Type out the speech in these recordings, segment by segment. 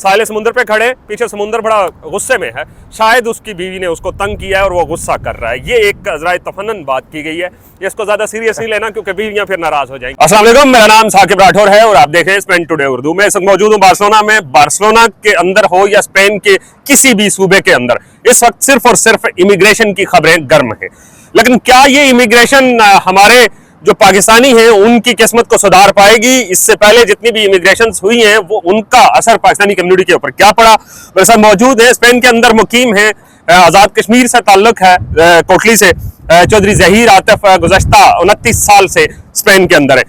साहिल समुद्र पे खड़े, पीछे समुद्र बड़ा गुस्से में है, शायद उसकी बीवी ने उसको तंग किया है और वो गुस्सा कर रहा है। ये एक ज़रा तफन्नन बात की गई है, इसको ज़्यादा सीरियस नहीं लेना क्योंकि बीवियां फिर नाराज हो जाएंगी। अस्सलाम वालेकुम, मेरा नाम साकिब राठौर है और आप देख रहे हैं स्पेन टुडे उर्दू। मैं इस वक्त मौजूद हूँ बार्सिलोना में। बार्सिलोना के अंदर हो या स्पेन के किसी भी सूबे के अंदर, इस वक्त सिर्फ और सिर्फ इमिग्रेशन की खबरें गर्म हैं। लेकिन क्या ये इमिग्रेशन हमारे जो पाकिस्तानी हैं उनकी किस्मत को सुधार पाएगी? इससे पहले जितनी भी इमिग्रेशन हुई हैं वो उनका असर पाकिस्तानी कम्युनिटी के ऊपर क्या पड़ा? मेरे साथ मौजूद है, स्पेन के अंदर मुकीम है, आज़ाद कश्मीर से ताल्लुक है, कोटली से चौधरी ज़हीर आतिफ गुज़श्ता 29 साल से स्पेन के अंदर है।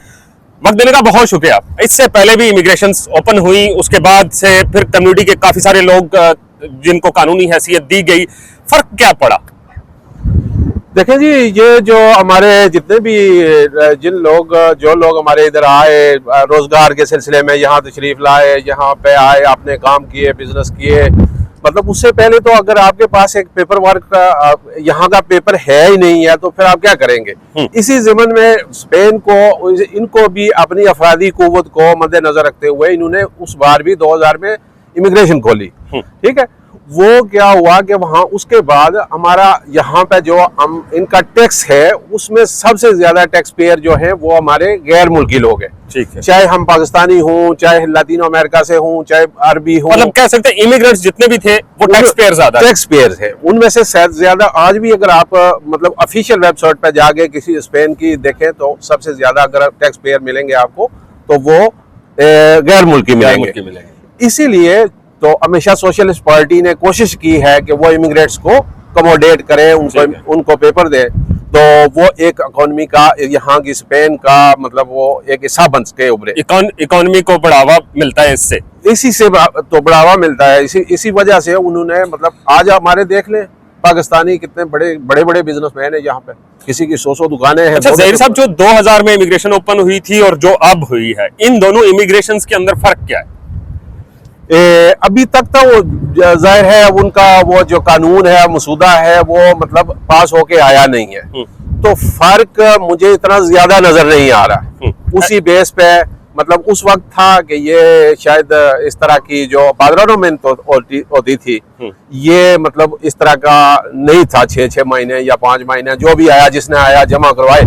वक्त देने का बहुत शुक्रिया। इससे पहले भी इमिग्रेशन ओपन हुई, उसके बाद से फिर कम्युनिटी के काफ़ी सारे लोग जिनको कानूनी हैसियत दी गई, फ़र्क क्या पड़ा? देखें जी, ये जो हमारे जितने भी जो लोग हमारे इधर आए रोजगार के सिलसिले में, यहाँ तशरीफ लाए, यहाँ पे आए, अपने काम किए, बिजनेस किए, मतलब उससे पहले तो अगर आपके पास एक पेपर वर्क का यहाँ का पेपर है ही नहीं है तो फिर आप क्या करेंगे? इसी ज़मन में स्पेन को, इनको भी अपनी अफरादी कुव्वत को मद्देनजर रखते हुए इन्होंने उस बार भी 2000 में इमिग्रेशन खोली। ठीक है, वो क्या हुआ कि वहाँ उसके बाद हमारा यहाँ पे जो हम इनका टैक्स है उसमें सबसे ज्यादा टैक्स पेयर जो है वो हमारे गैर मुल्की लोग हैं। ठीक है, चाहे चाहे हम पाकिस्तानी हों, चाहे लातीनो अमेरिका से हों, चाहे अरबी हों, मतलब कह सकते हैं इमिग्रेंट्स जितने भी थे वो टैक्स पेयर है। उनमें से ज्यादा आज भी अगर आप मतलब ऑफिशियल वेबसाइट पे जाके किसी स्पेन की देखें तो सबसे ज्यादा अगर टैक्स पेयर मिलेंगे आपको तो वो गैर मुल्की मिलेंगे। इसीलिए तो हमेशा सोशलिस्ट पार्टी ने कोशिश की है कि वो इमिग्रेंट्स को कमोडेट करे, उनको पेपर दे, तो वो एक इकोनॉमी का, यहाँ की स्पेन का मतलब वो एक हिस्सा बन के उभरे। इकोनॉमी को बढ़ावा मिलता है इससे, इसी से तो बढ़ावा मिलता है। इसी वजह से उन्होंने मतलब आज हमारे देख लें पाकिस्तानी कितने बड़े बड़े बिजनेसमैन है, यहाँ पे किसी की 100 दुकानें हैं। अच्छा ज़हीर साहब, जो 2000 में इमिग्रेशन ओपन हुई थी और जो अब हुई है, इन दोनों इमिग्रेशन के अंदर फर्क क्या है? अभी तक तो वो जाहिर है उनका वो जो कानून है, मसूदा है, वो मतलब पास होके आया नहीं है, तो फर्क मुझे इतना ज्यादा नजर नहीं आ रहा। उसी बेस पे मतलब उस वक्त था कि ये शायद इस तरह की जो पार्लियामेंट होती थी, ये मतलब इस तरह का नहीं था। 6 महीने या 5 महीने जो भी आया, जिसने आया जमा करवाए,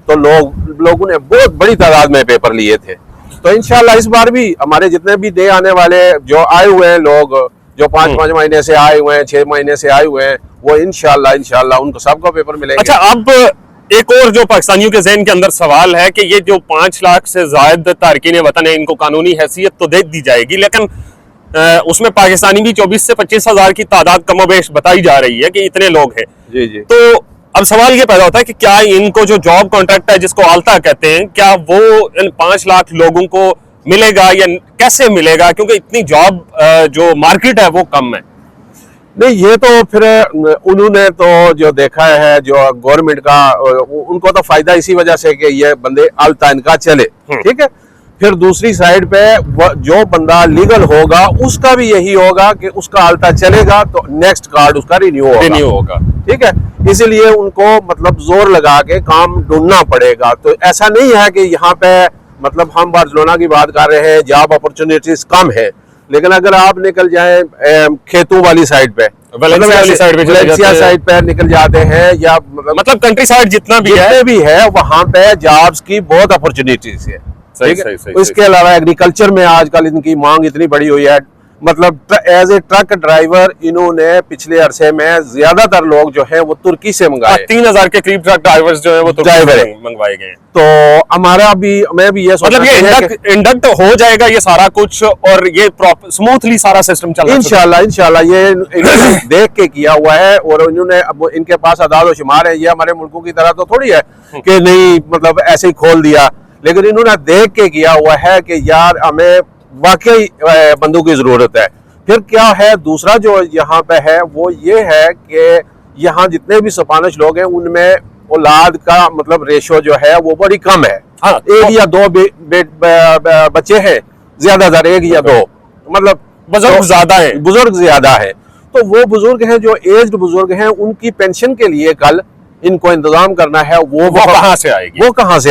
तो लोगों ने बहुत बड़ी तादाद में पेपर लिए थे। तो इंशाल्लाह इस बार भी हमारे जितने भी डे आने वाले जो आए हुए हैं लोग, जो 5 महीने से आए हुए हैं, 6 महीने से आए हुए हैं, वो इंशाल्लाह उनको सबको पेपर मिलेंगे। अच्छा, अब एक और जो पाकिस्तानियों के ज़हन के अंदर सवाल है कि ये जो 5 लाख से ज्यादा तारकीन वतन है, इनको कानूनी हैसियत तो दे दी जाएगी, लेकिन उसमें पाकिस्तानी भी 24 से 25 हजार की तादाद कमोबेश बताई जा रही है कि इतने लोग हैं। जी जी। तो अब सवाल ये पैदा होता है कि क्या इनको जो जॉब कॉन्ट्रैक्ट है, जिसको आल्ता कहते हैं, क्या वो इन 5 लाख लोगों को मिलेगा या कैसे मिलेगा? क्योंकि इतनी जॉब जो मार्केट है वो कम है। नहीं, ये तो फिर उन्होंने तो जो देखा है, जो गवर्नमेंट का, उनको तो फायदा इसी वजह से कि ये बंदे आल्ता इनका चले। ठीक है, फिर दूसरी साइड पे जो बंदा लीगल होगा उसका भी यही होगा कि उसका आल्ता चलेगा तो नेक्स्ट कार्ड उसका रिन्यू होगा। ठीक है, इसीलिए उनको मतलब जोर लगा के काम ढूंढना पड़ेगा। तो ऐसा नहीं है कि यहाँ पे मतलब हम बार्सिलोना की बात कर रहे हैं, जॉब अपॉर्चुनिटीज कम है, लेकिन अगर आप निकल जाए खेतों वाली साइड पे, वैलेंसिया साइड पे निकल जाते हैं, या मतलब कंट्री साइड जितना भी है वहाँ पे जॉब्स की बहुत अपॉर्चुनिटीज है। सही। इसके अलावा एग्रीकल्चर में आजकल इनकी मांग इतनी बड़ी हुई है, मतलब एज ए ट्रक ड्राइवर इन्होंने पिछले अरसे में ज्यादातर लोग जो है वो तुर्की से मंगाए। 3000 के करीब ट्रक ड्राइवर्स जो है वो तुर्की से मंगवाए गए। तो हमारा भी, मैं भी ये मतलब ये इंडक्ट हो जाएगा ये सारा कुछ, और ये स्मूथली सारा सिस्टम चल रहा है इंशाल्लाह। ये देख के किया हुआ है, और इन्होंने अब इनके पास आदाद व शुमार है। ये हमारे मुल्कों की तरह तो थोड़ी है कि नहीं मतलब ऐसे ही खोल दिया, लेकिन इन्होंने देख के किया हुआ है कि यार हमें वाकई बंदूक की जरूरत है। फिर क्या है, दूसरा जो यहाँ पे है वो ये है कि यहाँ जितने भी स्पेनिश लोग हैं उनमें औलाद का मतलब रेशो जो है वो बड़ी कम है। हाँ, 1 या 2 बच्चे हैं, ज्यादातर 1 या 2, मतलब बुजुर्ग ज्यादा है। तो वो बुजुर्ग हैं जो एज्ड बुजुर्ग हैं, उनकी पेंशन के लिए कल इनको इंतजाम करना है, वो कहाँ से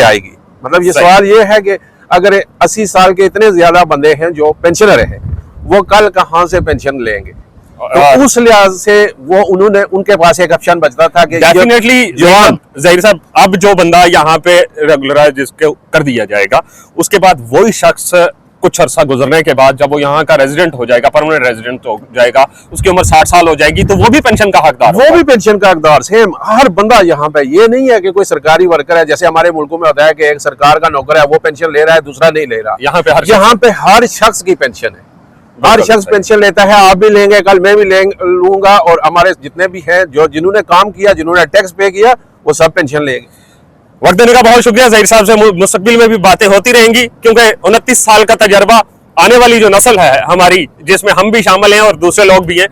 आएगी? मतलब ये सवाल ये है कि अगर 80 साल के इतने ज्यादा बंदे हैं जो पेंशनर हैं, वो कल कहाँ से पेंशन लेंगे। तो उस लिहाज से वो उन्होंने, उनके पास एक ऑप्शन बचता था कि डेफिनेटली जवान ज़हीर साहब, अब जो बंदा यहाँ पे रेगुलराइज जिसके कर दिया जाएगा, उसके बाद वही शख्स कुछ अरसा गुजरने के बाद जब वो यहाँ का रेजिडेंट हो जाएगा, परमानेंट रेजिडेंट हो जाएगा, उसकी उम्र 60 साल हो जाएगी, तो वो भी पेंशन का हकदार होगा। वो भी पेंशन का हकदार सेम हर बंदा यहाँ पे। ये नहीं है कि कोई सरकारी वर्कर है जैसे हमारे मुल्कों में होता है कि एक सरकार का नौकर है वो पेंशन ले रहा है, दूसरा नहीं ले रहा। यहाँ पे हर शख्स की पेंशन है, हर शख्स पेंशन लेता है। आप भी लेंगे, कल मैं भी लूंगा, और हमारे जितने भी हैं जो जिन्होंने काम किया, जिन्होंने टैक्स पे किया, वो सब पेंशन लेंगे। वक्त देने का बहुत शुक्रिया ज़हीर साहब से। मुस्तकबिल में भी बातें होती रहेंगी, क्योंकि 29 साल का तजर्बा आने वाली जो नस्ल है हमारी, जिसमें हम भी शामिल हैं और दूसरे लोग भी हैं,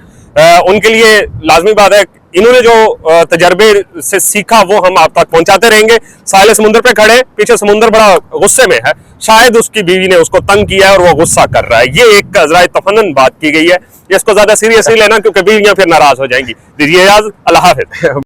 उनके लिए लाजमी बात है इन्होंने जो तजर्बे से सीखा वो हम आप तक पहुंचाते रहेंगे। साहिल समुंदर पे खड़े, पीछे समुंदर बड़ा गुस्से में है, शायद उसकी बीवी ने उसको तंग किया है और वो गुस्सा कर रहा है। ये एक ज़रा तफन्नन बात की गई है, इसको ज्यादा सीरियस नहीं लेना क्योंकि बीवियां फिर नाराज हो जाएंगी। दीजिए इजाज़त, अल्लाह हाफ़िज़।